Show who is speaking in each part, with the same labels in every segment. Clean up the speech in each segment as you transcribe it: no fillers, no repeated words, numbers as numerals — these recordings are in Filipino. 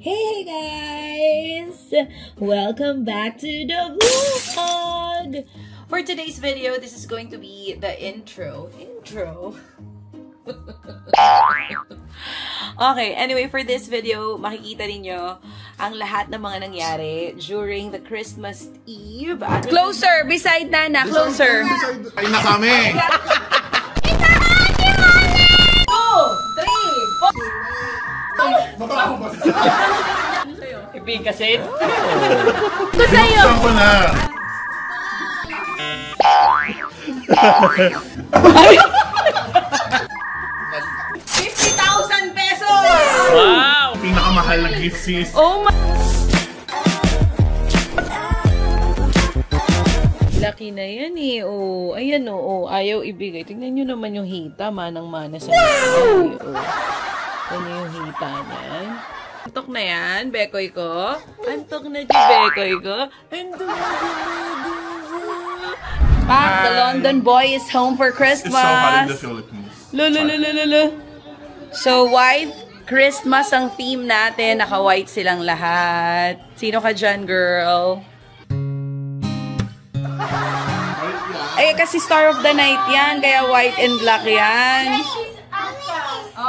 Speaker 1: Hey guys! Welcome back to the vlog! For today's video, this is going to be the intro. Okay, anyway, for this video, makikita ninyo ang lahat ng mga nangyari during the Christmas Eve. Closer! Beside Nana! Closer!
Speaker 2: Ay na kami!
Speaker 1: 2, 3, 4.
Speaker 3: Ibig kasi.
Speaker 1: Ito sa'yo!
Speaker 2: Saan ko na?
Speaker 1: ₱50,000!
Speaker 3: Wow!
Speaker 2: Pinakamahal na gift sis.
Speaker 1: Oh my... Laki na yan eh. Oh, ayan oh, ayaw ibigay. Tingnan nyo naman yung hita, manang-mana sa nanay. Oh. Ano yung hita niyan? Antok na yan, bekoy ko. Antok na di bekoy ko. Antok na di bekoy ko. Pak, the London boy is home for Christmas.
Speaker 2: It's so hot in the Philippines.
Speaker 1: Lulululululu. So, white Christmas ang theme natin. Naka-white silang lahat. Sino ka dyan, girl? Ay, kasi Star of the Night yan. Kaya white and black yan.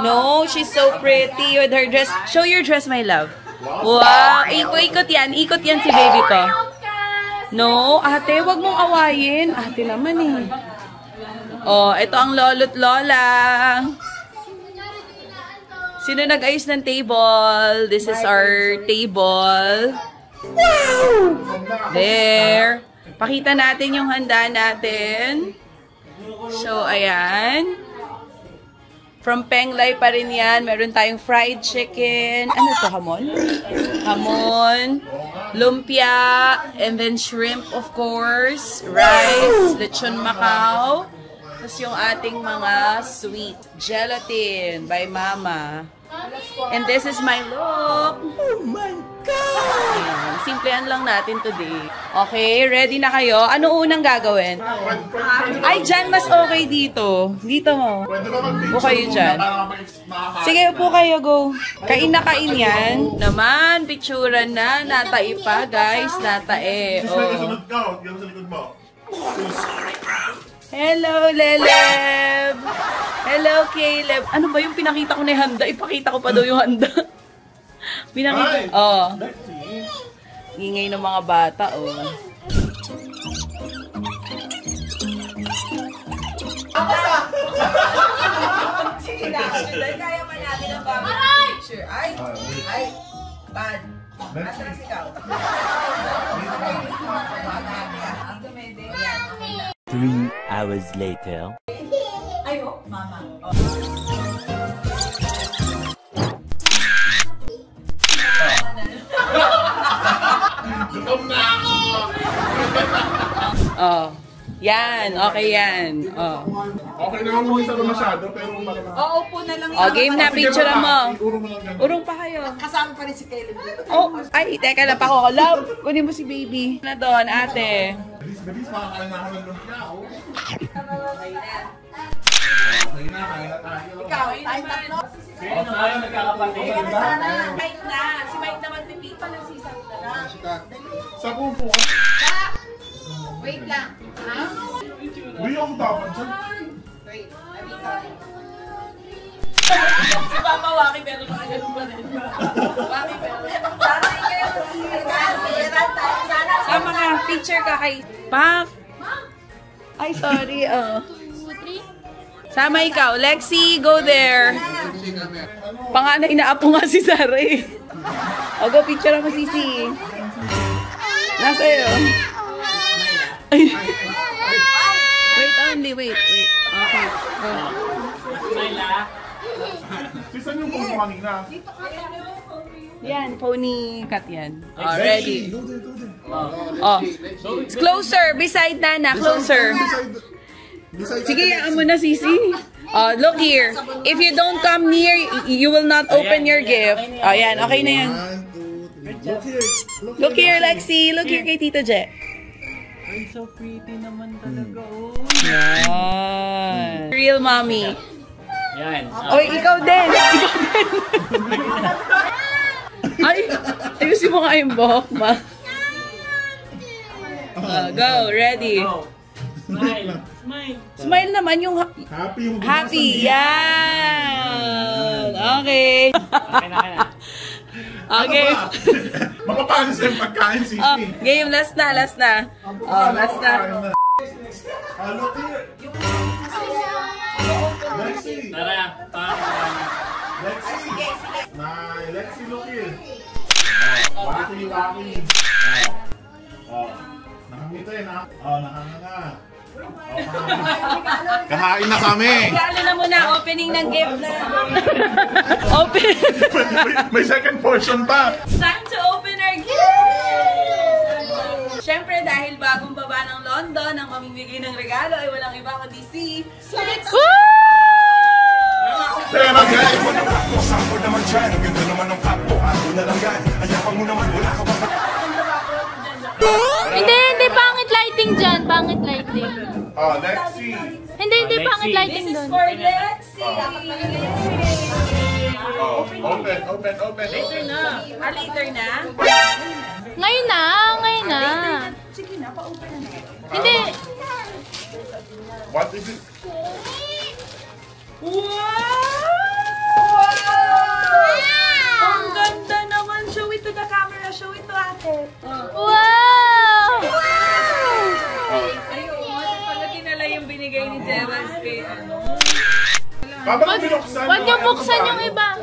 Speaker 1: No, she's so pretty with her dress. Show your dress, my love. Wow. Ikot yan. Ikot yan si baby ko. No, ate, wag mong awayin. Ate naman eh. Oh, ito ang lolo't lola. Sino nag-ayos ng table? This is our table. There. Pakita natin yung handa natin. So, ayan. From Penglay pa rin yan. Meron tayong fried chicken. Ano to, hamon? Hamon. Lumpia. And then shrimp, of course. Rice. Lechon Macau. Tapos yung ating mga sweet. Gelatin by Mama. And this is my look. Oh my God! Ayan. Simplehan lang natin today. Okay, ready na kayo? Ano unang gagawin? Ay, dyan mas okay dito. Dito mo. Upo kayo dyan. Sige, upo kayo, go. Kain na kain yan. Naman, picturean na. Natai pa, guys. Natai. Oh. Hello, Leleb! Hello, Caleb! Ano ba yung pinakita ko na yung handa? Ipakita ko pa daw yung handa. Pinakita. Oh. Ingay ng mga bata, oh. Sige na, kaya pa natin ang family picture. Ay! Bad. Asa na sikaw?
Speaker 4: 3 hours later.
Speaker 1: Ayo, Mama. Oh. Yan, okay yan. Oh.
Speaker 2: Okay naman mo isa masyado, pero
Speaker 1: Oo, upo na lang. Oh, game na, picture mo. Urong pa kayo.
Speaker 5: Kasama pa rin si Caleb.
Speaker 1: Oh, ay, teka lang pa ko. Love, kunin mo si baby. Na doon, ate.
Speaker 2: Bilis, makakain na ako ng lumpia. Okay na, kain na tayo.
Speaker 5: Ikaw, tayo tatlo.
Speaker 3: Tayo nagkakapatid.
Speaker 1: Mike na. Si Mike naman, pipipa na si Sandra.
Speaker 2: Sa pupo.
Speaker 5: Wait lang. Ha?
Speaker 2: Uy, ako dapat dyan.
Speaker 5: Wait.
Speaker 1: Si Papa Waki, pero nakagano pa rin. Waki, pero. Sama nga, picture ka kay Pak. Ay, sorry. Sama ikaw. Lexi, go there. Panganay na apo nga si Sarah eh. O, go, picture mo, Sisi. Nasa iyo. Ay. Wait only, wait. Okay.
Speaker 2: Sisan yung pupo kanina.
Speaker 1: Yan, pony cut yan. Oh, ready. Oh. Closer, beside Nana, closer. Sige, yaan mo na, Sisi. Oh, look here. If you don't come near, you will not open your gift. Oh, yan. Okay na yan. Look here, Lexi. Look here kay Tito Je.
Speaker 3: Ay, so pretty naman talaga, oh.
Speaker 1: Yan. Real mommy.
Speaker 3: Yan.
Speaker 1: Oy, ikaw din. Ikaw din. Ay! Ayusin mo nga yung buhok, ma. Go, ready.
Speaker 3: Smile. Smile.
Speaker 1: Smile naman yung
Speaker 2: Happy yung
Speaker 1: happy. Yan. Okay.
Speaker 3: Okay na.
Speaker 1: Okay.
Speaker 2: Mapapanis yung pagkain, Sisi.
Speaker 1: Oh, game, last na. Last na.
Speaker 2: Look here. Lexi.
Speaker 3: Tara.
Speaker 2: Lexi. Lexi, look here. Waki. Nakangiti na. Nakanganga. Kahain na kami.
Speaker 1: Regalo na muna. Opening ng gift na. Open.
Speaker 2: May second portion pa.
Speaker 1: It's time to open our gift! Siyempre, dahil bagong baba ng London, ang mamimigay ng regalo ay walang iba kundi si... Woo!
Speaker 2: Pero guys,
Speaker 6: Hindi, pangit lighting dyan. Pangit lighting.
Speaker 2: Lexi.
Speaker 6: Hindi, pangit
Speaker 1: This
Speaker 6: lighting
Speaker 1: is
Speaker 6: dun.
Speaker 1: for Lexi!
Speaker 2: Open.
Speaker 1: Later na. Later na?
Speaker 6: Ngayon na.
Speaker 1: Sige na, pa-open na.
Speaker 6: Hindi.
Speaker 2: What is it?
Speaker 1: Wow! Ang ganda naman. Show it to the camera. Show it to ate.
Speaker 6: Wow!
Speaker 1: Ayun, pala kinala yung binigay ni Gerald kay ano.
Speaker 2: Babang binuksan.
Speaker 6: Huwag niyo buksan yung iba.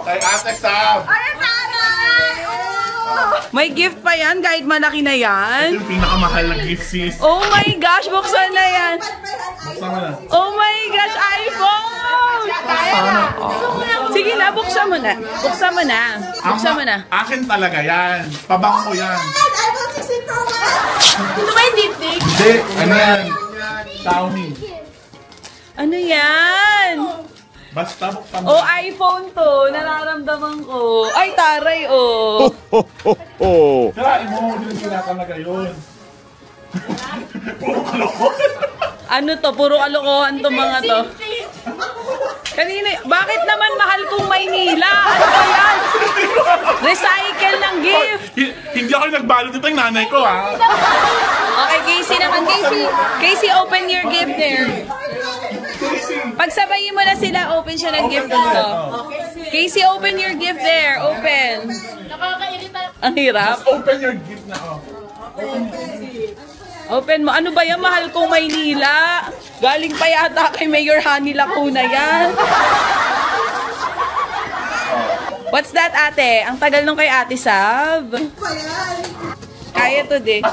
Speaker 2: Kay Ate Sam.
Speaker 1: May gift pa yan, kahit malaki na
Speaker 2: Ito
Speaker 1: yan.
Speaker 2: yung pinakamahal na gift, sis.
Speaker 1: Oh my gosh, buksan na yan.
Speaker 2: Buksan mo na.
Speaker 1: Oh my gosh, iPhone! Sige na, buksan mo na. Buksan mo na.
Speaker 2: Akin talaga yan. Pabango yan.
Speaker 6: Ito ba yung lipstick?
Speaker 2: Hindi, ano yan? Xiaomi.
Speaker 1: Ano yan?
Speaker 2: Basta buksan mo.
Speaker 1: Oh, iPhone to. Nararamdaman ko. Ay, taray, oh.
Speaker 2: Sirain mo, hindi sila talaga yun. Puro kalokohan.
Speaker 1: Ano to? Puro kalokohan to mga to. Kanina, bakit naman mahal kong Maynila? Ano ba yan? Recycle ng gift.
Speaker 2: Hindi ako nagbalot dito yung nanay ko, ha?
Speaker 1: Okay, Casey naman. Casey, open your gift there. Pagsabayin mo na sila, open siya ng gift nito. Casey, open your gift there. Open.
Speaker 6: Nakakairita.
Speaker 1: Ang hirap.
Speaker 2: Open your gift na,
Speaker 1: Open mo. Ano ba yan? Mahal kong Maynila. Galing pa yata kay Mayor Honey Lacuna yan. What's that, ate? Ang tagal nung kay Ate Sab. Kaya to, di.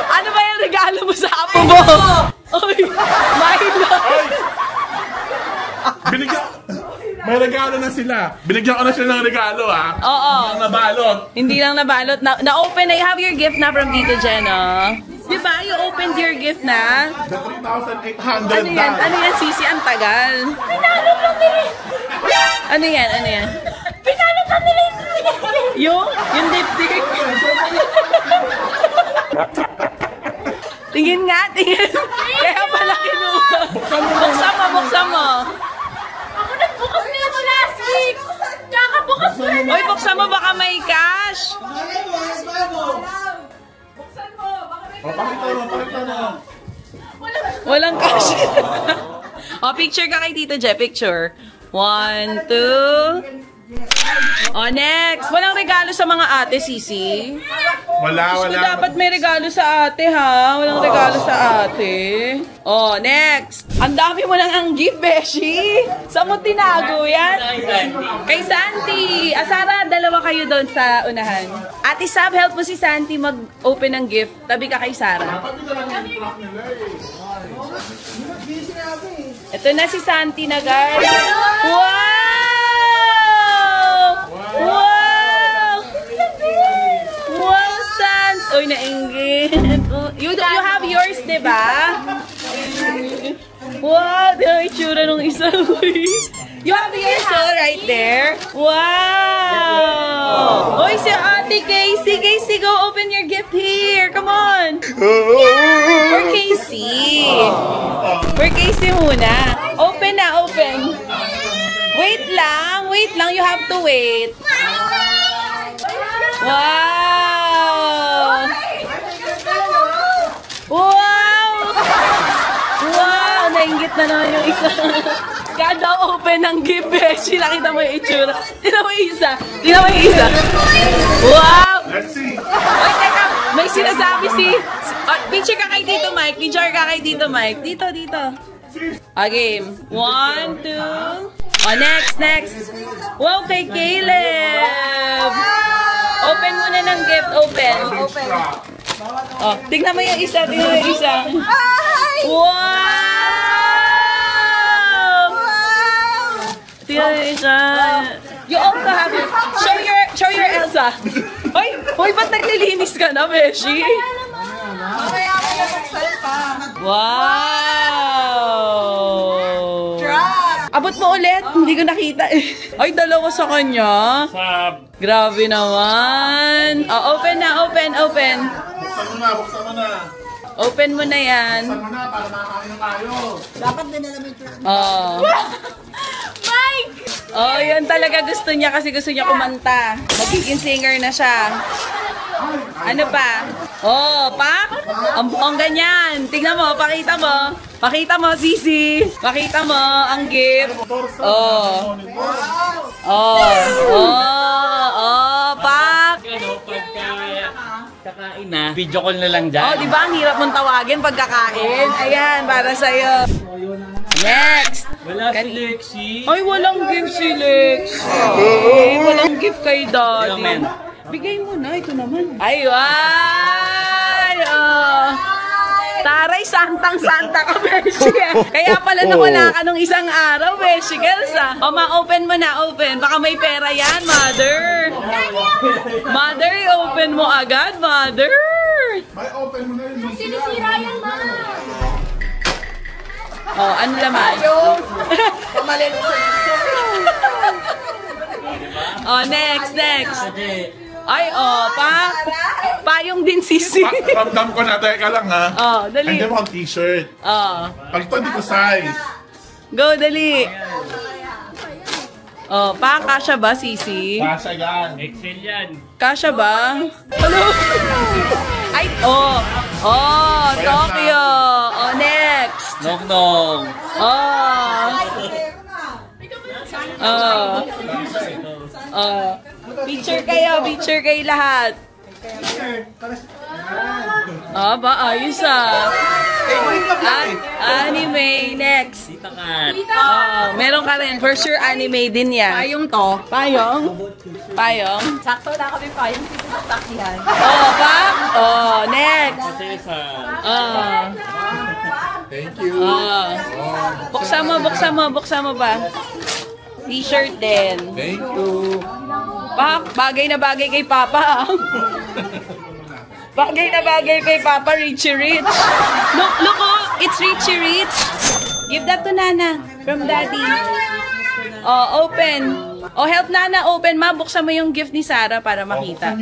Speaker 1: Ano ba yung regalo mo sa apo mo? Oy, Milo.
Speaker 2: May regalo na sila. Binigyan ko na sila ng regalo, ha?
Speaker 1: Oo.
Speaker 2: Ang nabalot.
Speaker 1: Hindi lang nabalot. Na-open na. You have your gift na from Tito Jen, oh. Diba? You opened your gift na.
Speaker 2: The 3,800
Speaker 1: Ano yan? Ano yan, Sisi? Ang tagal.
Speaker 6: Pinalo pa nila.
Speaker 1: Ano yan? Ano yan?
Speaker 6: Pinalo pa nila.
Speaker 1: Yung dipstick. Tingin nga, tingin. Kaya pala kinuha. Buksan mo.
Speaker 6: Ako nagbukas nila ito last week. Kakabukas ko na.
Speaker 1: Uy, buksan mo, baka may cash.
Speaker 2: Pakita mo.
Speaker 1: Walang cash. O, picture ka kay Tito Je. Picture. 1, 2. O, next. Walang regalo sa mga ate, Sisi.
Speaker 2: Wala.
Speaker 1: Dapat may regalo sa ate, ha? Walang regalo sa ate. O, next. Ang dami mo nang ang gift, Beshi. Saan mo tinago yan? Kay Santi. Asara, dalawa kayo doon sa unahan. Ate Sab, help mo si Santi mag-open ng gift. Tabi ka kay Sarah. Ito na si Santi na, guys. Wow! Wow, Sant! Uy, nainggit. You have yours, diba? Wow, di ang itsura nung isa. You have yours, right there. Wow! Uy, si Ate Casey. Casey, go open your gift here. Come on. For Casey. For Casey muna. Open na, open. Wait lang. Wait lang. You have to wait. Wow! Wow! Wow! Nainggit na naman yung isa. Kada open ng gift, Beshi. Nakita mo yung itsura. Tingnan mo yung isa. Tingnan mo yung isa. Wow!
Speaker 2: Let's see.
Speaker 1: Oy, teka. May sinasabi si... Picture ka kay Tito Mike. Picture ka kay Tito Mike. Dito, dito. Okay. 1, 2. Oh, next. Wow, kay Caleb. Open muna ng gift. Open. Oh, tignan mo yung isa. Tignan mo yung isa. Wow! Tignan mo yung isa. You also have it. Show your Elsa. Hoy, ba't naglilinis ka na, Beshi? Wow! Abot mo ulit. Hindi ko nakita eh. Ay, dalawa sa kanya. Grabe naman. Oh, open na, open.
Speaker 2: Buksan mo na.
Speaker 1: Open mo na yan.
Speaker 2: Buksan mo na para makakain na tayo.
Speaker 5: Dapat din alam yung truck.
Speaker 1: Oh.
Speaker 6: Mike!
Speaker 1: Oh, yan talaga gusto niya kasi gusto niya kumanta. Magiging singer na siya. Ano pa? Oh, Pak? Ang ganyan. Tingnan mo, pakita mo. Pakita mo, Sisi. Pakita mo ang gift. Oh. Pak.
Speaker 3: Kakain na. Video call na lang dyan.
Speaker 1: Oh, di ba ang hirap mong tawagin pagkakain? Ayan, para sa'yo. Next.
Speaker 3: Wala si Lexi.
Speaker 1: Ay, walang gift si Lex. Walang gift kay Daddy. Bigay mo na, ito naman. Aywan! Oh. Taray, santang-santa ka, Beshi. Kaya pala nawala ka nung isang araw, Beshi girls, ah. O, ma-open mo na, open. Baka may pera yan, mother. Mother, open mo agad, mother.
Speaker 2: May open mo na yun.
Speaker 6: Sinisira yan, ma.
Speaker 1: Oh, ano naman?
Speaker 5: Pamalin mo sa
Speaker 1: Oh, next. Ay, oh, payong din sisi.
Speaker 2: Ramdam ko na, teka lang ha.
Speaker 1: Oh, dali.
Speaker 2: Nandiyan mo ang t-shirt.
Speaker 1: Oh.
Speaker 2: Pag ito, hindi ko size.
Speaker 1: Go, dali. Oh, kasha ba, sisi?
Speaker 2: Kasha yan.
Speaker 3: Excel yan.
Speaker 1: Kasha ba? Hello? Ay, oh, Tokyo. Oh, next.
Speaker 3: Nong.
Speaker 1: Picture kayo lahat. Ba, ayos ah. Anime, next.
Speaker 3: Tita Kat.
Speaker 1: Meron ka rin. For sure, anime din yan. Payong to. Payong?
Speaker 6: Sakto na kami pa yung sisitak yan.
Speaker 1: Next.
Speaker 2: Thank you.
Speaker 1: Buksan mo ba? T-shirt din.
Speaker 2: Thank you.
Speaker 1: Bagay na bagay kay Papa. Bagay na bagay kay Papa, Richie Rich. Look, it's Richie Rich. Give that to Nana from Daddy. Oh, open. Oh, help Nana open. Ma, buksan mo yung gift ni Sarah para makita.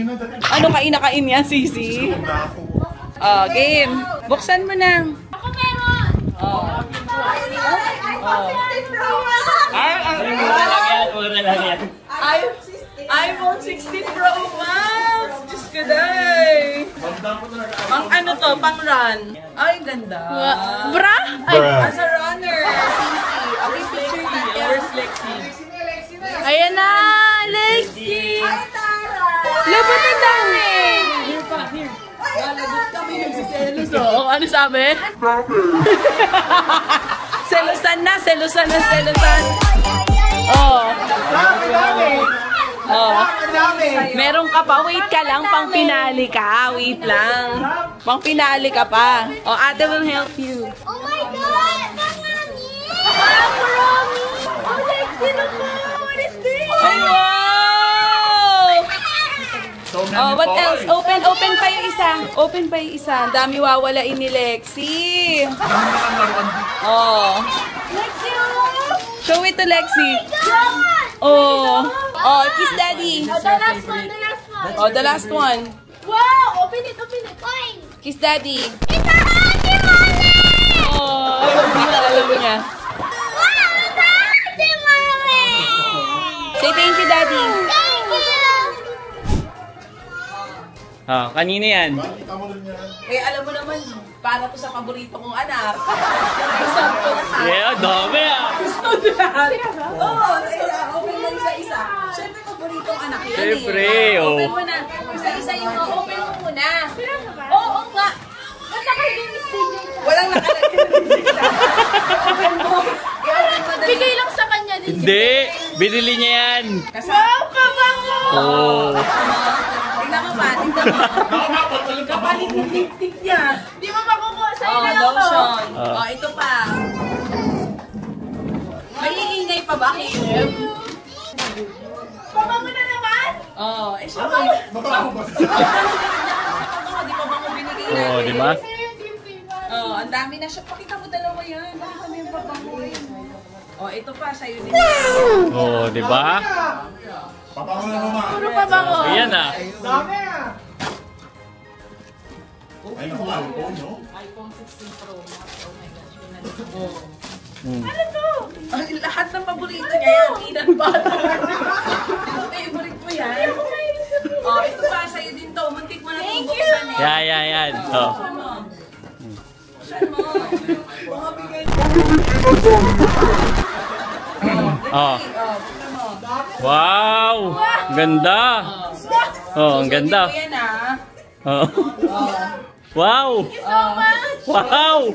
Speaker 1: Ano kain niya, Sisi? Oh, game. Buksan mo na.
Speaker 6: Ako meron!
Speaker 3: Wala lang yan.
Speaker 1: iPhone 16 Pro Max! Diyos ko day! Pang ano to? Pang run. Ay, ganda. Bra? Ay, as a runner. Sisi. Okay, picture natin. Where's Lexi? Ayan na! Lexi! Labat ang dami! Here. Lalagot kami nagsiselos. Oo, ano sabi? Selosan. Meron ka pa. Wait ka lang. Pang pinali ka. Wait lang. Pang pinali ka pa. Oh, ate will help you.
Speaker 6: Oh my God! Mami! Mami! Oh, Lexi naman! What is this?
Speaker 1: Ay, wow! Oh, what else? Open pa yung isa. Open pa yung isa. Ang dami wawalain ni Lexi. Oh.
Speaker 6: Lexi, oh!
Speaker 1: Show it to Lexi.
Speaker 6: God!
Speaker 1: Oh. Oh, kiss Daddy.
Speaker 6: The last one.
Speaker 1: Oh, the last one.
Speaker 6: Wow! Open it. Fine!
Speaker 1: Kiss Daddy.
Speaker 6: It's a Happy Mommy!
Speaker 1: Oh, hindi na alam niya.
Speaker 6: Wow! It's a Happy Mommy!
Speaker 1: Daddy.
Speaker 6: Thank you!
Speaker 3: Ah, kanina yan.
Speaker 1: Eh, alam mo naman, para to sa paborito kong anak. Isang to lahat.
Speaker 3: Yeah, dami ah.
Speaker 1: Gusto lahat. Oo, open mo isa-isa. Siyempre, paboritong anak yan
Speaker 3: Siyempre,
Speaker 1: eh.
Speaker 3: oh.
Speaker 1: Open mo na. Isa-isa yung open mo muna. Oo nga.
Speaker 6: Ba't nakalagay ni Steve?
Speaker 1: Walang nakalagay. Open mo. I-open mo dali.
Speaker 6: Bigay lang sa kanya din.
Speaker 3: Hindi, binili niya yan.
Speaker 6: Wow, kabango!
Speaker 3: Oh.
Speaker 1: Tingnan mo ba? Tingnan mo. Kapalit yung tik-tik niya.
Speaker 6: Di mo makukuha sa
Speaker 1: Oh,
Speaker 6: ina lang to.
Speaker 1: lotion. Oh, ito pa. May iingay pa ba, Caleb?
Speaker 6: Pabango na naman?
Speaker 1: Oh, eh syempre. Mabango ba? Di pa ba ko binigay natin?
Speaker 3: Oh, di ba?
Speaker 1: Oh, ang dami na siya. Pakita mo dalawa yan. Pakita mo yung pabango yan. Oh, ito pa, sa'yo din.
Speaker 3: Oh, di ba?
Speaker 2: Papango na mama.
Speaker 6: Puro pabango.
Speaker 3: Ayan ah.
Speaker 2: Ay, naku, iPhone, no?
Speaker 1: iPhone 16 Pro Max. Oh my gosh.
Speaker 6: Ano to?
Speaker 1: Ay, lahat ng paborito niya yan. Inan ba? Favorite mo yan. Oh, ito pa, sa'yo din to. Muntik mo na itong buksan eh.
Speaker 3: Yan. Oh.
Speaker 1: Buksan mo. Mga bigay mo.
Speaker 3: Oh.
Speaker 1: Oh, buksan mo.
Speaker 3: Wow! Ganda! Oh, ang ganda.
Speaker 1: Ito yan ah.
Speaker 3: Oh. Wow! Wow!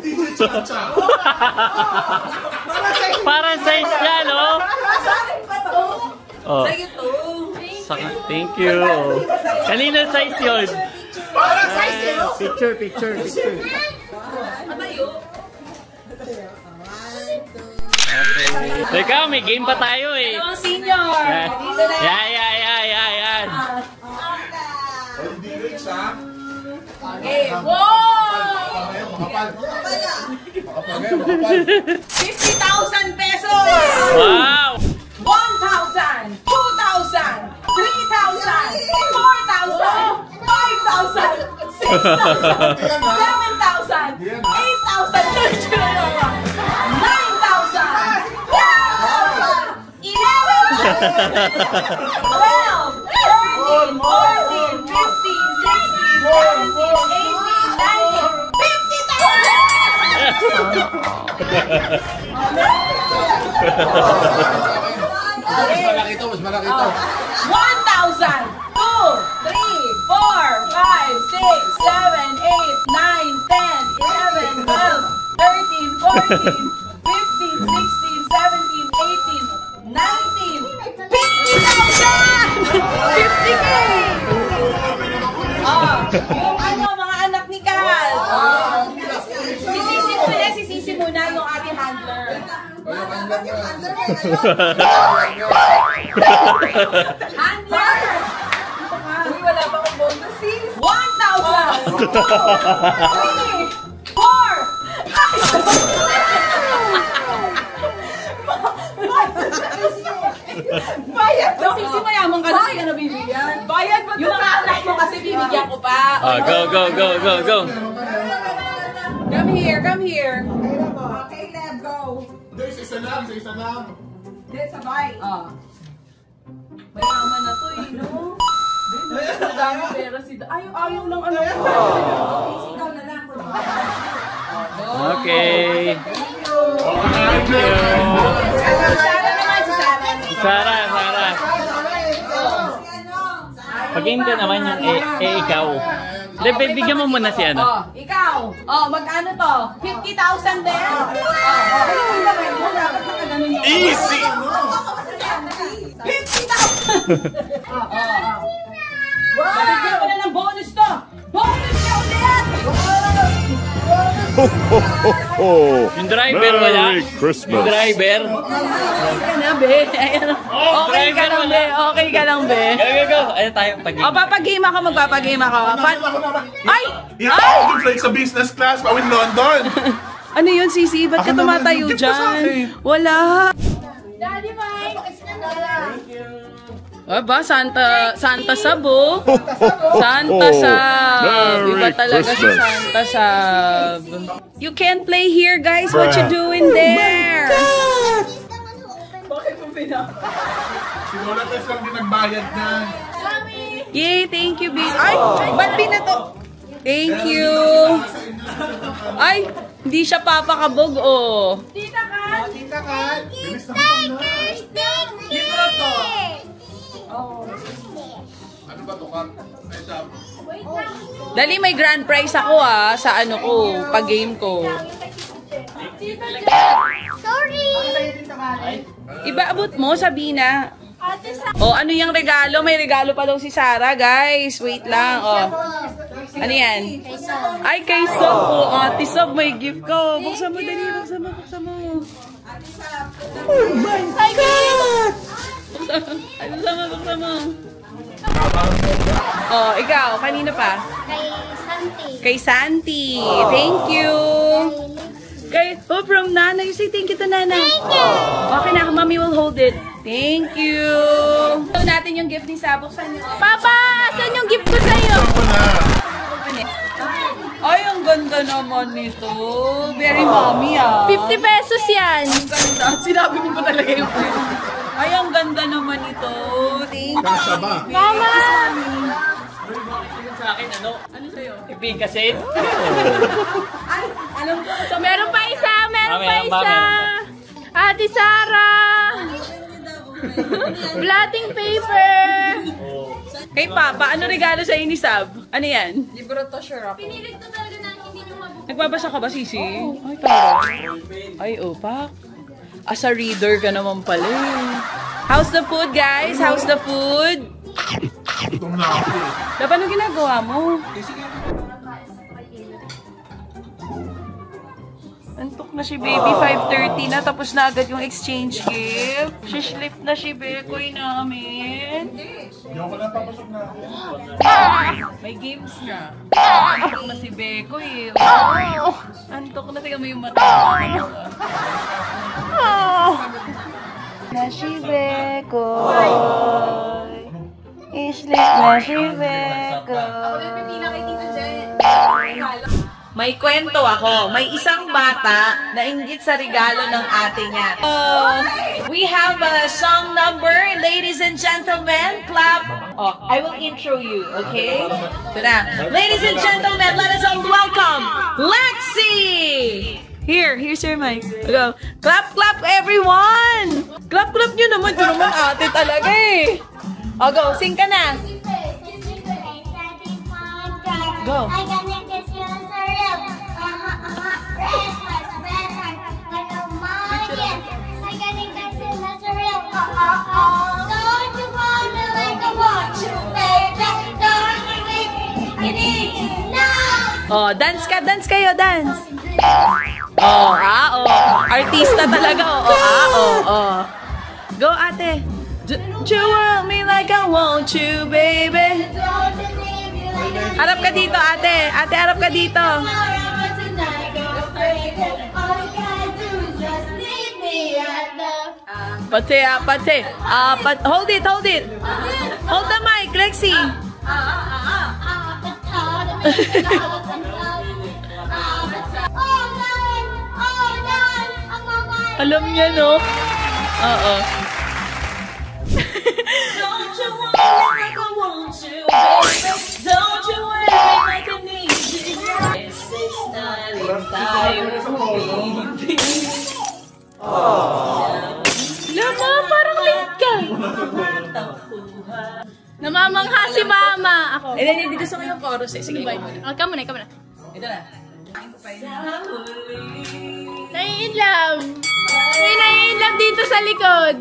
Speaker 3: Parang size niya, no?
Speaker 1: Sa akin pa to.
Speaker 3: Oh.
Speaker 1: Sa'yo to.
Speaker 3: Thank you. Oh. Kanino size yun?
Speaker 1: Parang size yun.
Speaker 3: Picture.
Speaker 1: Matayo.
Speaker 3: Teka, may game pa tayo eh.
Speaker 1: Dalawang senior. Dito na yan.
Speaker 3: Yan.
Speaker 2: Hindi rich, ha?
Speaker 1: Okay. Wow!
Speaker 2: Makapal.
Speaker 1: 50,000 pesos!
Speaker 3: Wow!
Speaker 1: 1,000! 2,000! 3,000! 4,000! 5,000! 6,000! 7,000! 8,000! 9,000!
Speaker 2: Mas malaki to.
Speaker 1: 1,000! 2, 3, 4, 5, 6, 7, 8, 9, 10, 11, 12, 13, 14, 15, 16, 17, 18, 19, 50,000! 50K! Oh, yung ano, mga anak ni Cal. Oh. Si Sisi muna yung ating handler. Handler! Uy, wala pa akong bonus, sis. 1,000! 2, 3, 4! Bayad mo! Sisi, mayaman ka na, kaya nabibigyan. Bayad mo! Yung anak mo kasi bibigyan ko pa.
Speaker 3: Go.
Speaker 1: Come here.
Speaker 5: Okay, let's go.
Speaker 2: Hindi, isa lang.
Speaker 5: Let's sabay.
Speaker 1: Ah. Mayaman na to eh, no? Dami pera si ayaw lang ano ko.
Speaker 5: Ikaw na lang.
Speaker 3: Okay.
Speaker 2: Thank you.
Speaker 1: Sara naman, si Sara.
Speaker 3: Sarah. Pag-game naman yung ikaw. Hindi, bigyan mo muna si ano.
Speaker 1: Oh, ikaw. Oh, magkano to? 50,000 din.
Speaker 2: Easy!
Speaker 1: 50,000! Wow! Bigyan ko na ng bonus to! Bonus ka ulit!
Speaker 3: Yung driver wala? Yung driver?
Speaker 1: Okay na, be. Okay ka lang, be. Okay ka lang, be.
Speaker 3: Go. Ano tayo pag-game?
Speaker 1: O, papag-game ako, magpapag-game ako. Ay!
Speaker 2: Yung flight sa business class, pawin London.
Speaker 1: Ano yun, Sisi? Ba't ka
Speaker 2: Ako naman,
Speaker 1: tumatayo
Speaker 2: gift ka sa
Speaker 1: dyan?
Speaker 2: akin.
Speaker 1: Wala.
Speaker 6: Daddy Mike!
Speaker 1: Aba, Santa Sab, oh. Santa Sab. Iba talaga si Santa Sab. You can't play here, guys. What you doing there?
Speaker 5: Bakit mo pinaka?
Speaker 2: Si Lola Tess lang din nagbayad na.
Speaker 1: Yay, thank you, babe. Ay, ba't binato? Thank you. Ay, hindi siya papakabog, oh.
Speaker 5: Tita Kat! Tita Kat!
Speaker 2: Bilis na ito na.
Speaker 5: Libro to!
Speaker 2: Ano ba ito, Kat? Ay, sabi.
Speaker 1: Dali, may grand prize ako, sa ano ko, pag-game ko.
Speaker 6: Sorry!
Speaker 1: Ibaabot mo, Sabina. Oh, ano yung regalo? May regalo pa daw si Sarah, guys. Wait lang, oh. Ano yan? Ay, kay Sob. Oh, Ate Sob, may gift ko. Buksan mo, dali. Buksan mo, buksan mo. Oh my God! Ay, buksan mo, buksan mo. Oh, ikaw. Kanina pa?
Speaker 6: Kay Santi.
Speaker 1: Kay Santi. Thank you. From Nanay. Say thank you to Nanay.
Speaker 6: Thank you.
Speaker 1: Okay na, Mommy will hold it. Thank you. Ito natin yung gift ni Sabok. Saan yun?
Speaker 6: Papa, saan yung gift ko sa'yo?
Speaker 2: Ako na.
Speaker 1: Ay, ang ganda naman nito. Very mommy,
Speaker 6: 50 pesos yan.
Speaker 1: Ang ganda. Sinabi mo pa talaga yung Ay, ang ganda naman ito. Thank you.
Speaker 2: Kasa ba?
Speaker 6: Mama!
Speaker 3: Sa akin, ano?
Speaker 1: Ano sa'yo?
Speaker 3: Ibig kasi.
Speaker 1: Ay, alam ko.
Speaker 6: So, meron pa isa, meron pa
Speaker 3: Meron pa,
Speaker 6: isa.
Speaker 3: meron
Speaker 6: Ate Sarah! Blotting paper!
Speaker 1: Kay Papa, ano regalo sa'yo ni Sab? Ano yan?
Speaker 5: Libro to, sure ako.
Speaker 6: Pinilit ko talaga na hindi nyo mabuksan.
Speaker 1: Nagbabasa ka ba, Sisi? Ay, tara. Ay, opak. As a reader ka naman pala eh. How's the food, guys? How's the food?
Speaker 2: Gutom na ako.
Speaker 1: Dapat ano ginagawa mo? Antok na si baby, 5:30 na, tapos na agad yung exchange gift. Shislip na si Bekoy namin.
Speaker 2: Hindi ako lang papasok na ako.
Speaker 1: May games na. Antok na si Bekoy. Antok na, tingnan mo yung mata. Na si Bekoy. Islip na si Bekoy. May kwento ako. May isang bata na inggit sa regalo ng ate niya. We have a song number, ladies and gentlemen. Clap. Oh, I will intro you, okay? So na. Ladies and gentlemen, let us all welcome Lexi! Here's your mic. Go. Clap, clap, everyone! Clap, clap nyo naman. Ito naman ate talaga eh. O, go. Sing ka na. Go. Oh, dance ka, dance kayo, dance. Oh, artista talaga, oh. Go, ate. You want me like I want you, baby. Harap ka dito, ate. Ate, harap ka dito. Pate. Hold it. Hold the mic, Lexi. Alam niya, no? Oo. Don't you want me like I want you, baby? Don't you want me like I need you? This is not tayo baby. Lama, parang late ka.
Speaker 6: Namamangha si Mama. Ako.
Speaker 1: Hindi gusto ko yung chorus eh. Sige, bye.
Speaker 6: Ikaw muna.
Speaker 1: Ito na.
Speaker 6: Nai-inlove. May nai-inlove dito sa likod.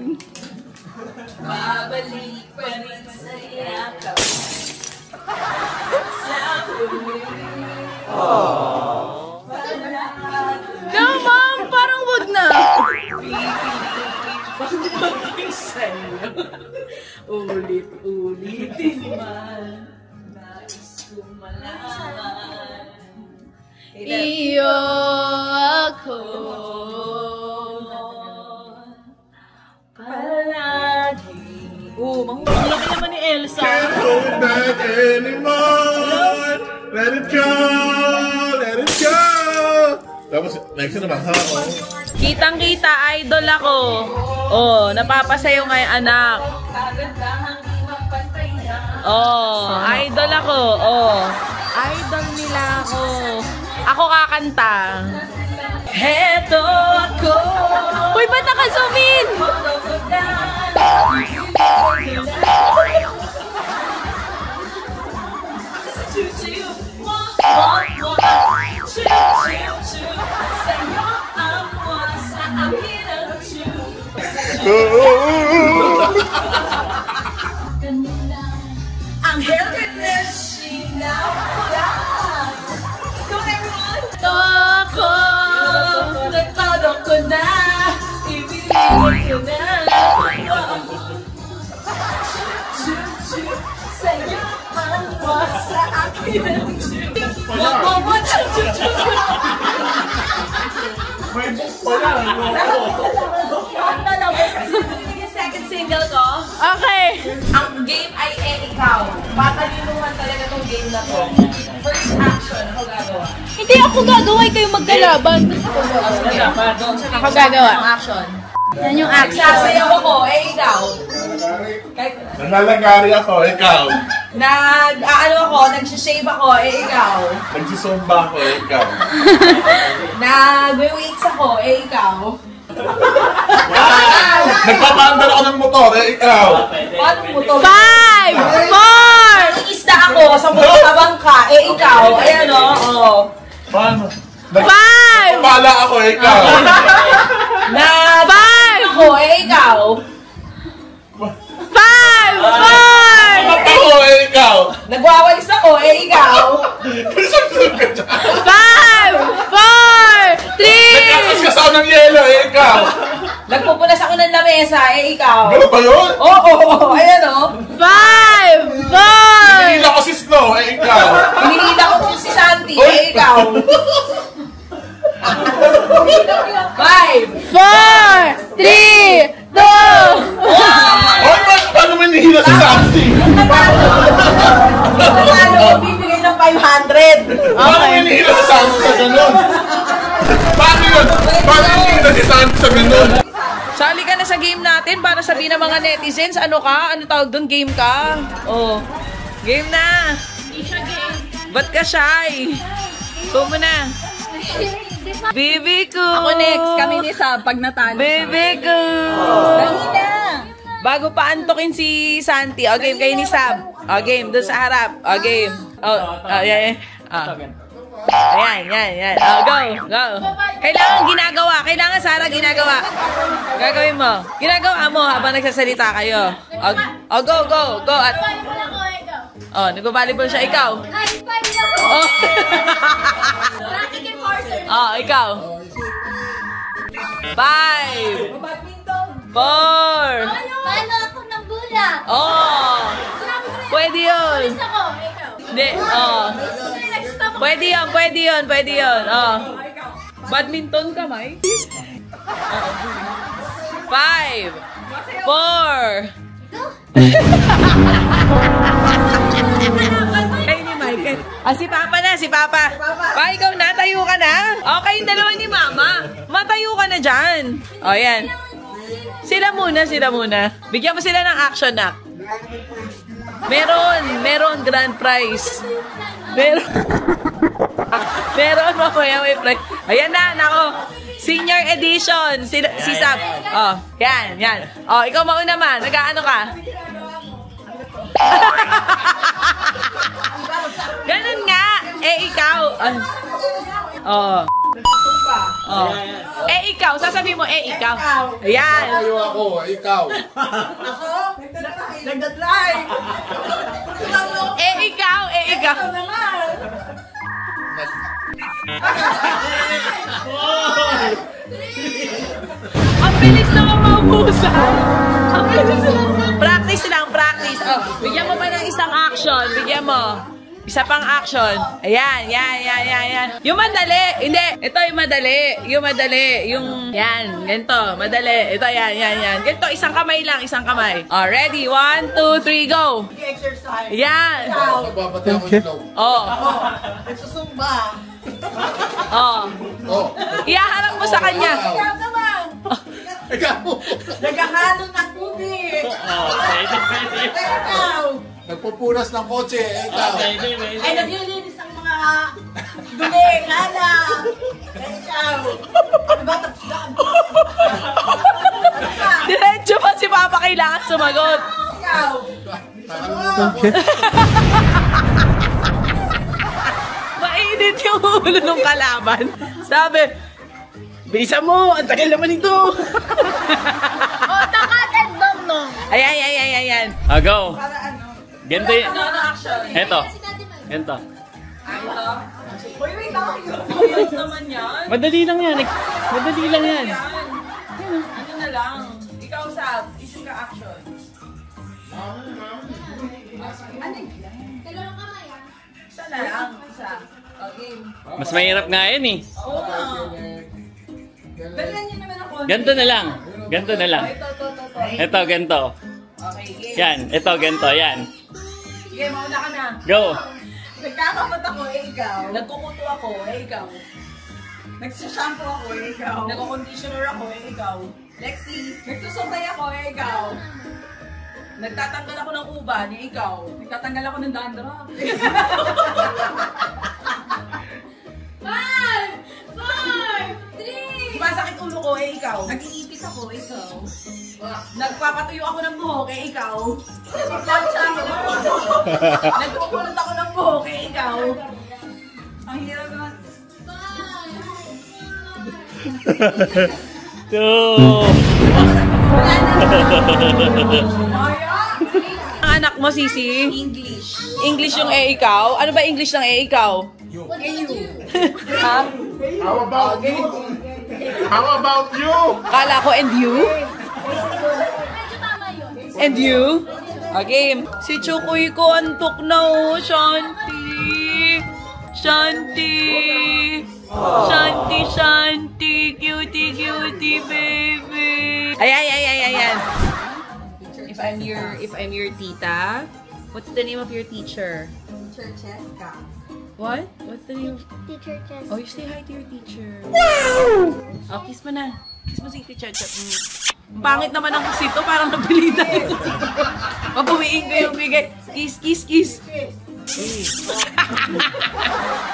Speaker 1: Babalik pa rin sa yakap.
Speaker 6: No, Mom! Parang wag na.
Speaker 1: Babalik sa'yo. Ulit-ulitin man. Nais kong malaman.
Speaker 6: Iyo ako.
Speaker 1: Palagi. Ang laki naman ni Elsa.
Speaker 2: Can't hold back anymore. Let it go. Tapos, next na naman, ha?
Speaker 1: Kitang-kita, idol ako. Oh, napapasayo nga yung anak. Oh, idol ako. Oh, idol nila ako. Ako kakanta. Heto ako. Uy, ba't naka-zoom in?
Speaker 5: Ang happiness sinawala. Come everyone!
Speaker 1: Toko,
Speaker 5: Natalo ko na, ibigay ko na. Sa'yo ang sa akin ang
Speaker 2: May book pa
Speaker 5: Yung second single ko,
Speaker 1: okay.
Speaker 5: ang game ay ikaw. Patalinuhan talaga tong game na to. First action, ako gagawa.
Speaker 1: Hindi ako gagawa, kayo maggalaban. Ako gagawa.
Speaker 5: Action.
Speaker 1: Yan yung action.
Speaker 5: Nagsasayaw ako, ikaw.
Speaker 2: Nanlalagari ako, ikaw.
Speaker 5: Nagsishave ako, ikaw.
Speaker 2: Nagsusumba ako, ikaw.
Speaker 5: Nag-weights ako, ikaw.
Speaker 2: Nagpapaandar ako ng motor, ikaw.
Speaker 5: Paano mo to?
Speaker 1: 5, 4,
Speaker 5: Nag-iista ako sa bangka, ikaw. Ayan o. Oh.
Speaker 2: Paano?
Speaker 1: 5,
Speaker 2: Nagpapala ako, ikaw.
Speaker 5: Ako, ikaw.
Speaker 1: 5, 4,
Speaker 2: Amat ako, ikaw.
Speaker 5: Nagwawalis ako, ikaw.
Speaker 1: 5, 4, 3,
Speaker 2: Nagkakas ka sa ng yelo, ikaw.
Speaker 5: Nagpupunas ako ng lamesa, ikaw.
Speaker 2: Gano'n ba yun?
Speaker 5: Oo, ayan o.
Speaker 1: 5, 4,
Speaker 2: Hinila ko si Snow, ikaw.
Speaker 5: Hinihila ko po si Santi, ikaw. 5,
Speaker 1: 4, 3, 2,
Speaker 2: Oy, paano mo hinihila si Santi?
Speaker 5: Ano, bibigay ng 500.
Speaker 2: Paano mo hinihila si Santi sa ganun? Paano yun? Paano hinihila si Santi sa ganun?
Speaker 1: Sali ka na sa game natin para sabihin ng mga netizens, ano ka? Ano tawag doon? Game ka? Oh, game na. Ba't ka shy? Go mo na. Baby ko.
Speaker 5: Ako next, kami ni Sab pag natalo.
Speaker 1: Baby ko.
Speaker 5: Dali na.
Speaker 1: Bago pa antokin si Santi. O, game kayo ni Sab. O, game. Doon sa harap. O, game. O, yan. Ayan. O, go. Kailangan ginagawa. Kailangan, Sarah, ginagawa. Gagawin mo. Ginagawa mo habang nagsasalita kayo. O, go. At, o, nagbabalibol siya. Ikaw. O. Oh, ikaw. 5, 4.
Speaker 6: Paano ako ng bula?
Speaker 1: Oh. Pwede yun.
Speaker 6: Ako, ikaw.
Speaker 1: Hindi, oh. Pwede yun. Oh. Badminton ka, Mai? 5, 4. Kayo ni Michael. Si Papa na, si Papa. Pa, ikaw na, tayo ka na. Okay, yung dalawa ni Mama. Matayo ka na dyan. O, yan. Sila muna. Bigyan mo sila ng action na. Meron grand prize. Meron mamaya may prize. Ayan na, nako. Senior edition. Si Sab. Oh, yan. Oh, ikaw mauna man. Nag-aano ka? Ganun nga. Ikaw. Oh. Ikaw. Sasabihin mo, ikaw. Ayan.
Speaker 2: Tayo ako, ikaw.
Speaker 5: Nagdatry.
Speaker 1: Ikaw. Ang bilis naman maubusan. Ang bilis naman. Practice lang. Oh, bigyan mo pa ng isang action. Bigyan mo. Isa pang action. Ayan. Yung madali. Hindi. Ito yung madali. Yan. Ganito. Madali. Ito, yan. Ganito. Isang kamay lang. Oh, ready? 1, 2, 3, go.
Speaker 5: Exercise.
Speaker 1: Yan.
Speaker 2: Nababati ako yung Snow.
Speaker 1: Oh.
Speaker 5: Nagsusumba.
Speaker 1: Oh.
Speaker 2: Oh.
Speaker 1: Iyaharap mo sa kanya.
Speaker 5: Ikaw naman.
Speaker 2: Ikaw!
Speaker 5: Nagkahalo ng tubig.
Speaker 3: Pwede.
Speaker 5: Ikaw.
Speaker 2: Nagpupunas ng kotse, ikaw!
Speaker 3: Pwede.
Speaker 5: Ay, naglilinis ng mga dumi, lala. Ikaw. Ano ba? Tapos daan.
Speaker 1: Diretso pa si Papa kailangan sumagot.
Speaker 5: Ikaw.
Speaker 1: Mainit yung ulo ng kalaban. Sabi, bilisan mo, ang tagal naman ito.
Speaker 6: Oh, takat and dong-dong.
Speaker 1: Ayan.
Speaker 3: Go. Ganito yun.
Speaker 5: Action.
Speaker 3: Eto.
Speaker 6: Si Daddy Man.
Speaker 3: Ganito.
Speaker 5: Uy, wait ako. Ayos naman yan.
Speaker 3: Madali lang yan. Madali lang yan.
Speaker 5: Ano na lang. Ikaw, Sab. Isip ka action.
Speaker 6: Dalawang kamay ah.
Speaker 5: Isa na lang. Isa. Okay.
Speaker 3: Mas mahirap nga yan eh.
Speaker 5: Oo nga. Dalihan niyo naman ako.
Speaker 3: Ganito na lang. Ganito na lang.
Speaker 5: Ito.
Speaker 3: Ito, ganito.
Speaker 5: Okay, game.
Speaker 3: Yan. Ito, ganito. Yan.
Speaker 5: Sige, mauna ka na.
Speaker 3: Go.
Speaker 5: Nagkakamot ako, ikaw. Nagkukuto ako, ikaw. Nagsashampoo ako, ikaw. Nagko-conditioner ako, ikaw. Lexi, nagsusukay ako, ikaw. Nagtatanggal ako ng uban, ikaw. Nagtatanggal ako ng dandruff.
Speaker 6: 5, 4, 3.
Speaker 5: Sumasakit ulo ko, ikaw. Nag-iipit ako, ikaw. Nagpapatuyo ako ng buhok, ikaw. Nagpaplansya ako. Nagkukulot ako ng buhok, ikaw. Ang hirap naman.
Speaker 3: 2.
Speaker 1: Ang anak mo, Sisi?
Speaker 5: English.
Speaker 1: English yung ikaw? Ano ba English ng ikaw? Ha?
Speaker 2: How about you? How about you?
Speaker 1: Kala ko, and you?
Speaker 6: Medyo tama yun.
Speaker 1: And you? Okay. Si Chukoy ko antok na oh. Shanti. Cutie, baby. Ayan. If I'm your tita, what's the name of your teacher?
Speaker 5: Teacher Cheska.
Speaker 1: What? What's the name?
Speaker 6: Teacher Chess.
Speaker 1: Oh, you say hi to your teacher. Oh, kiss mo na. Kiss mo si Teacher Chef. Pangit naman ang kiss ito, parang napilitan. Mapuwiin ko yung bigay. Kiss.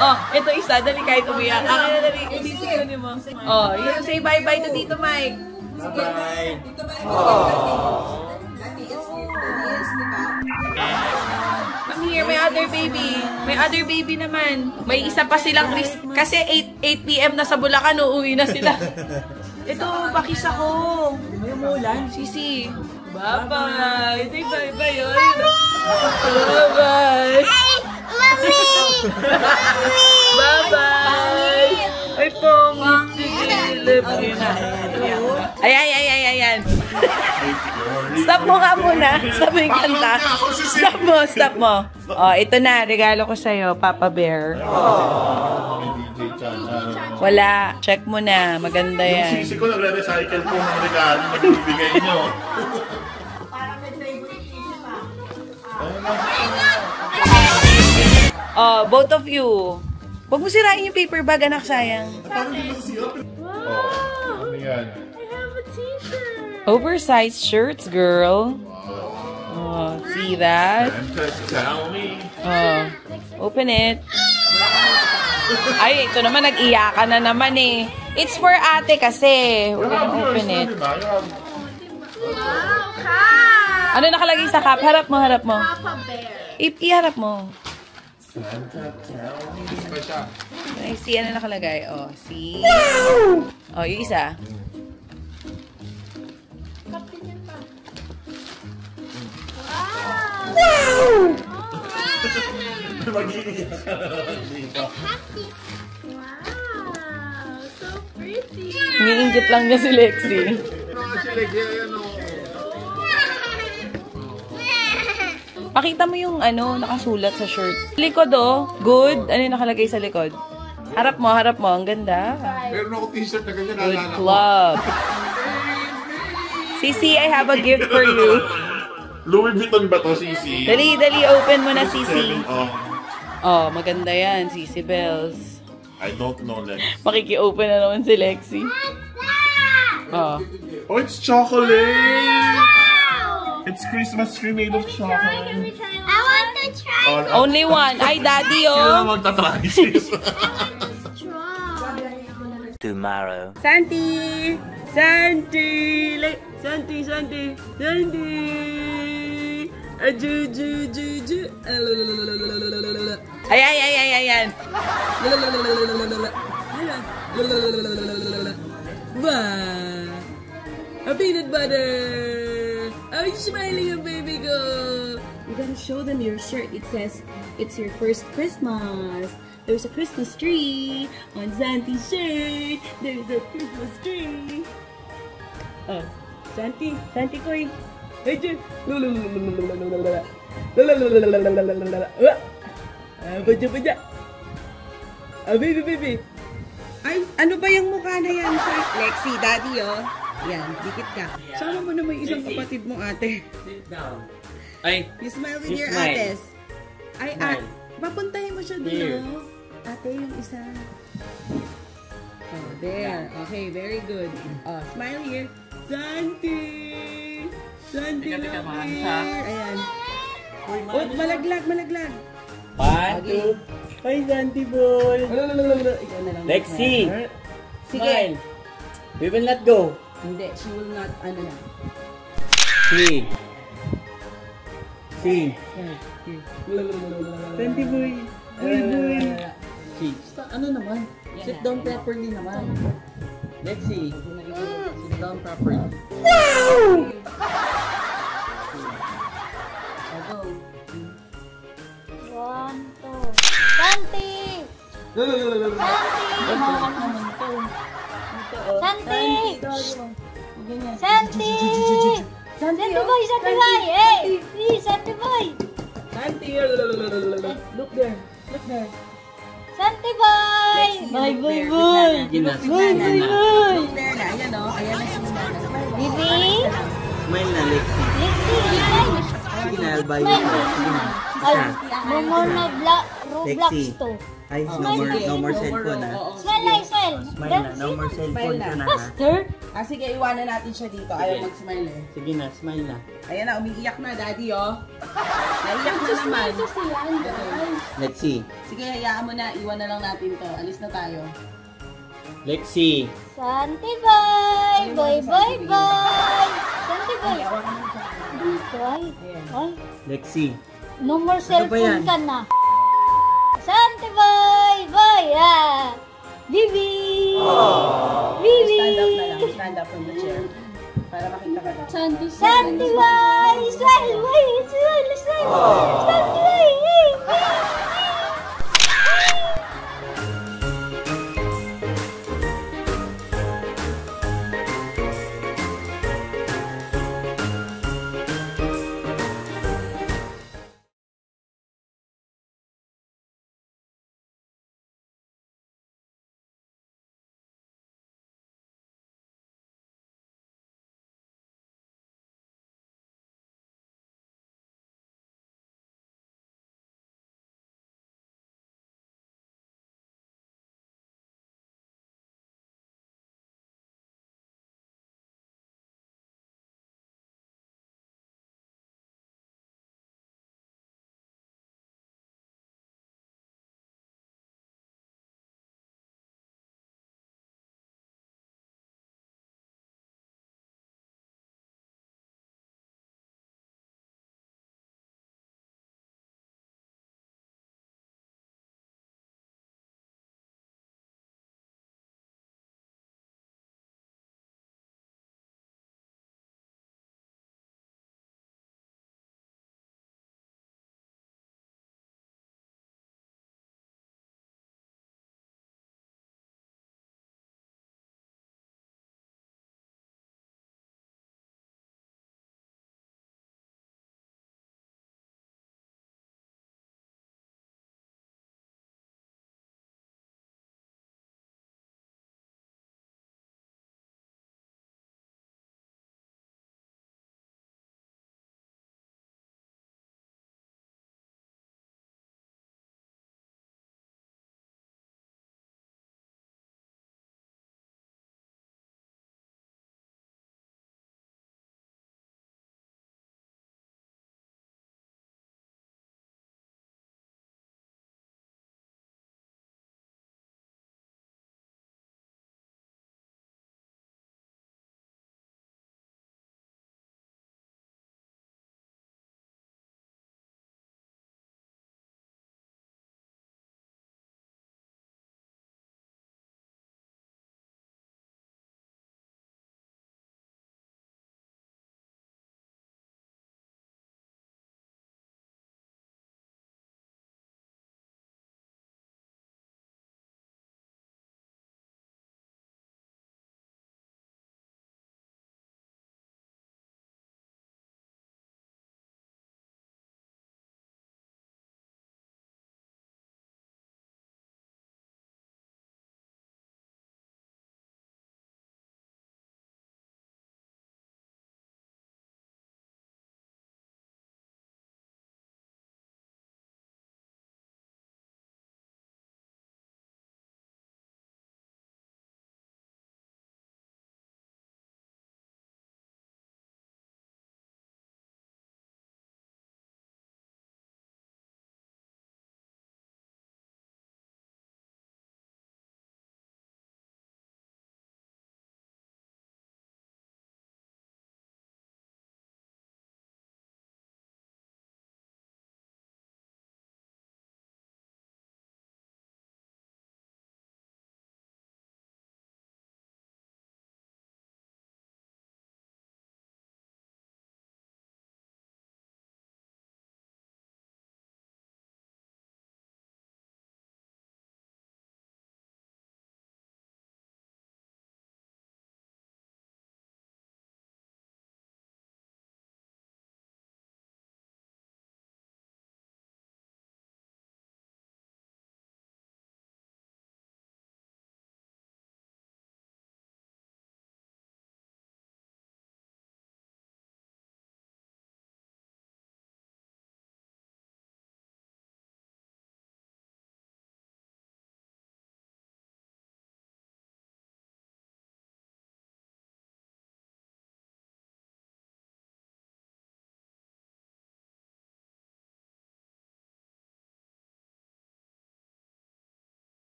Speaker 1: Oh, ito isa. Dali kahit umiyak. Akin na dali. Dito mo. Oh, you say bye-bye to Tito Mike.
Speaker 3: Bye.
Speaker 5: Dito ba yung
Speaker 1: I'm here, may other baby. May other baby naman. May isa pa silang kasi 8 p.m. na sa Bulacan, uuwi na sila. Ito, pakis ako. May umulan. Sisi. Bye-bye. Say bye-bye. Bye-bye.
Speaker 6: Mami!
Speaker 1: Bye-bye. Ay, pangit. Sige, Ayan. Stop mo nga muna. Stop mo yung kanta. Stop mo. Oh, ito na. Regalo ko sa'yo, Papa Bear. Wala. Check mo na. Maganda yan.
Speaker 2: Sisi ko nagre-recycle po ng regalo na bibigay nyo.
Speaker 1: Oh, both of you. Huwag mo sirain yung paper bag, anak, sayang.
Speaker 2: Ano yan?
Speaker 6: I have a t-shirt.
Speaker 1: Oversized shirts, girl. Oh, see that?
Speaker 2: Tell me.
Speaker 1: Oh, open it. Ay, ito naman, nag-iyakan na naman eh. It's for ate kasi. We're gonna open it.
Speaker 6: Wow, Cap!
Speaker 1: Ano nakalagay sa cup? Harap mo.
Speaker 6: Papa Bear.
Speaker 1: Iharap mo. Ay, see, ano nakalagay? Oh, see? Oh, yung isa.
Speaker 6: Captain yan pa. Wow! Wow! So pretty!
Speaker 1: Iniinggit lang niya si Lexi. Pakita mo yung nakasulat sa shirt. Likod good. Ano yung nakalagay sa likod? Harap mo. Ang ganda.
Speaker 2: Meron ako t-shirt na ganyan.
Speaker 1: Good
Speaker 2: naalala ko.
Speaker 1: club. Sisi, I have a gift for you.
Speaker 2: Louis Vuitton ba to, Sisi?
Speaker 1: Dali, open mo na, Sisi.
Speaker 2: Oh,
Speaker 1: Oh, maganda yan, Sisi Bells.
Speaker 2: I don't know, Lex.
Speaker 1: Makiki-open na naman si Lexi. Oh.
Speaker 2: Oh, it's chocolate! It's Christmas tree made of chocolate.
Speaker 6: I want to try.
Speaker 2: Oh,
Speaker 1: Only one. Ay, daddy,
Speaker 2: sino na
Speaker 1: oh.
Speaker 2: magtatry?
Speaker 4: Tomorrow.
Speaker 1: Santi! Santi! Santi, Santi! Santi! Aju, ju, ju, ju. Ayan, ayan, ayan, ayan. Wow! A peanut butter! Oh, smiling ang baby ko! You gotta show them your shirt. It says, it's your first Christmas. There's a Christmas tree on Santi's shirt. There's a Christmas tree. Oh, Santi, Santi ko eh. Hey, Jim. Baja. Baby, baby. Ay, ano ba yung mukha na yan sa Lexi, daddy, oh? Yan, dikit ka. Sama mo na may isang kapatid mo, ate.
Speaker 3: Sit down. Ay,
Speaker 1: You smile with
Speaker 3: You
Speaker 1: your
Speaker 3: smile.
Speaker 1: ates. Ay,
Speaker 3: Smile.
Speaker 1: papuntahin mo siya
Speaker 3: Here.
Speaker 1: dun, oh. Ate, yung isa. Oh, there. Okay, very good. Oh, smile here. Santi! Santi
Speaker 3: Teka,
Speaker 1: love
Speaker 3: mahal
Speaker 1: here.
Speaker 3: siya.
Speaker 1: Ayan. Oh, malaglag, malaglag.
Speaker 3: 1, 2. Hi, Santi boy.
Speaker 1: Ikaw na lang.
Speaker 3: Lexi.
Speaker 1: Sige.
Speaker 3: Smile. We will not go.
Speaker 1: Hindi, she will not, ano na.
Speaker 3: See. See.
Speaker 1: Santi boy. Boy, boy.
Speaker 3: See. Ano naman? Sit down properly naman. Lexi. Sit down properly.
Speaker 6: One, two. Santi! Santi! Santi! Santi boy! Santi boy! Hey! Please, Santi boy!
Speaker 1: Santi! Look there. Look there.
Speaker 6: Santi boy! Bye bye bye!
Speaker 3: Ginas.
Speaker 6: Bye bye bye!
Speaker 1: Look there na. Ayan o. Ayan na si Nana.
Speaker 6: Bibi!
Speaker 3: Smile na, Lexi.
Speaker 6: Lexi! Hi!
Speaker 3: Sige na, albay
Speaker 6: Smile
Speaker 3: mo.
Speaker 6: mo. Ay, no more na Roblox to.
Speaker 3: Ay, no more cellphone ha.
Speaker 6: Smile na, smile!
Speaker 3: Smile na, no more cellphone ka na ha.
Speaker 6: Faster!
Speaker 1: Ah, sige, iwanan natin siya dito. Ayaw mag-smile eh.
Speaker 3: Sige na, smile na.
Speaker 1: Ayan na, umiiyak na, daddy, oh. Naiyak na naman.
Speaker 3: Lexi.
Speaker 1: Sige, hayaan mo na. Iwan na lang natin to. Alis na tayo.
Speaker 3: Lexi.
Speaker 6: Santi boy! Bye bye bye! Santi boy! Ay, ay.
Speaker 3: Lexi.
Speaker 6: No more
Speaker 3: ba
Speaker 6: cellphone
Speaker 3: yan?
Speaker 6: ka na. Santi boy! Bye! Ah! Bibi! Bibi!
Speaker 1: Stand up na lang. Stand up from the chair. Para makita ka na.
Speaker 6: Santi boy! Smile! Wait! Smile! Smile! Santi boy!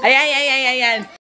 Speaker 1: Ayan.